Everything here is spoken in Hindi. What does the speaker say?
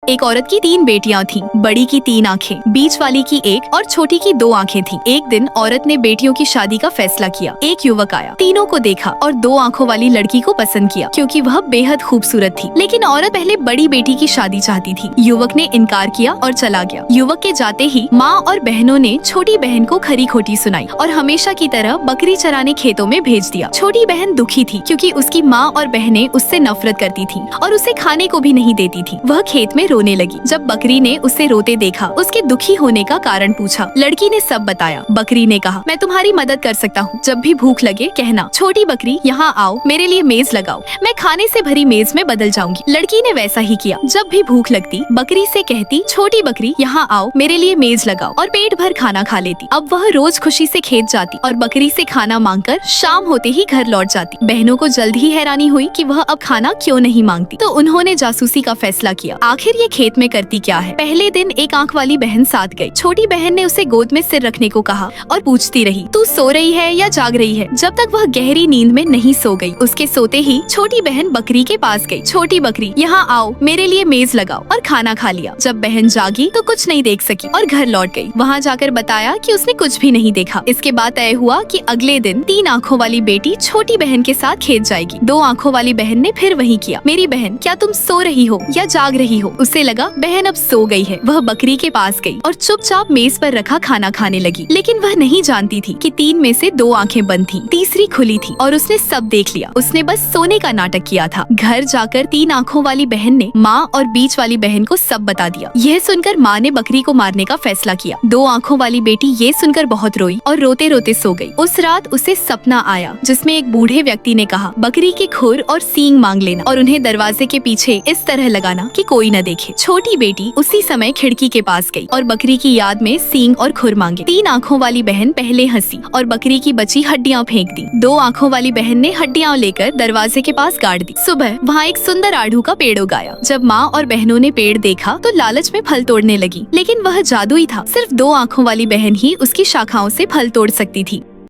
एक औरत की 3 बेटियां थीं। बड़ी की 3 आंखें, बीच वाली की 1 और छोटी की 2 आंखें थीं। एक दिन औरत ने बेटियों की शादी का फैसला किया। एक युवक आया, तीनों को देखा और 2 आंखों वाली लड़की को पसंद किया क्योंकि वह बेहद खूबसूरत थी। लेकिन औरत पहले बड़ी बेटी की शादी चाहती थी। युवक ने इनकार किया और चला गया। युवक के जाते ही माँ और बहनों ने छोटी बहन को खरी खोटी सुनाई और हमेशा की तरह बकरी चराने खेतों में भेज दिया। छोटी बहन दुखी थी क्योंकि उसकी माँ और बहनें उससे नफरत करती थीं और उसे खाने को भी नहीं देती थी। वह खेत में रोने लगी। जब बकरी ने उसे रोते देखा, उसके दुखी होने का कारण पूछा। लड़की ने सब बताया। बकरी ने कहा, मैं तुम्हारी मदद कर सकता हूँ। जब भी भूख लगे कहना, छोटी बकरी यहाँ आओ, मेरे लिए मेज लगाओ, मैं खाने से भरी मेज में बदल जाऊंगी। लड़की ने वैसा ही किया। जब भी भूख लगती बकरी से कहती, छोटी बकरी यहाँ आओ, मेरे लिए मेज लगाओ, और पेट भर खाना खा लेती। अब वह रोज खुशी से खेत जाती और बकरी से खाना मांगकर शाम होते ही घर लौट जाती। बहनों को जल्द ही हैरानी हुई कि वह अब खाना क्यों नहीं मांगती, तो उन्होंने जासूसी का फैसला किया। आखिर ये खेत में करती क्या है। पहले दिन एक आंख वाली बहन साथ गई। छोटी बहन ने उसे गोद में सिर रखने को कहा और पूछती रही, तू सो रही है या जाग रही है, जब तक वह गहरी नींद में नहीं सो गई। उसके सोते ही छोटी बहन बकरी के पास गई। छोटी बकरी यहाँ आओ, मेरे लिए मेज लगाओ, और खाना खा लिया। जब बहन जागी तो कुछ नहीं देख सकी और घर लौट गई। वहाँ जाकर बताया कि उसने कुछ भी नहीं देखा। इसके बाद तय हुआ कि अगले दिन 3 आंखों वाली बेटी छोटी बहन के साथ खेत जाएगी। 2 आंखों वाली बहन ने फिर वही किया। मेरी बहन, क्या तुम सो रही हो या जाग रही हो। उसे लगा बहन अब सो गई है। वह बकरी के पास गई और चुपचाप मेज पर रखा खाना खाने लगी। लेकिन वह नहीं जानती थी कि 3 में से 2 आंखें बंद थीं, तीसरी खुली थी और उसने सब देख लिया। उसने बस सोने का नाटक किया था। घर जाकर 3 आंखों वाली बहन ने माँ और बीच वाली बहन को सब बता दिया। यह सुनकर माँ ने बकरी को मारने का फैसला किया। 2 आंखों वाली बेटी ये सुनकर बहुत रोई और रोते रोते सो गई। उस रात उसे सपना आया जिसमें एक बूढ़े व्यक्ति ने कहा, बकरी के खुर और सींग मांग लेना और उन्हें दरवाजे के पीछे इस तरह लगाना कि कोई न देखे। छोटी बेटी उसी समय खिड़की के पास गई और बकरी की याद में सींग और खुर मांगे। 3 आंखों वाली बहन पहले हंसी और बकरी की बची हड्डियां फेंक दी। 2 आंखों वाली बहन ने हड्डियां लेकर दरवाजे के पास गाड़ दी। सुबह वहाँ एक सुंदर आड़ू का पेड़ उगाया। जब माँ और बहनों ने पेड़ देखा तो लालच में फल तोड़ने लगी, लेकिन वह जादुई था। सिर्फ 2 आंखों वाली बहन ही उसकी शाखाओं से फल तोड़ सकती थी।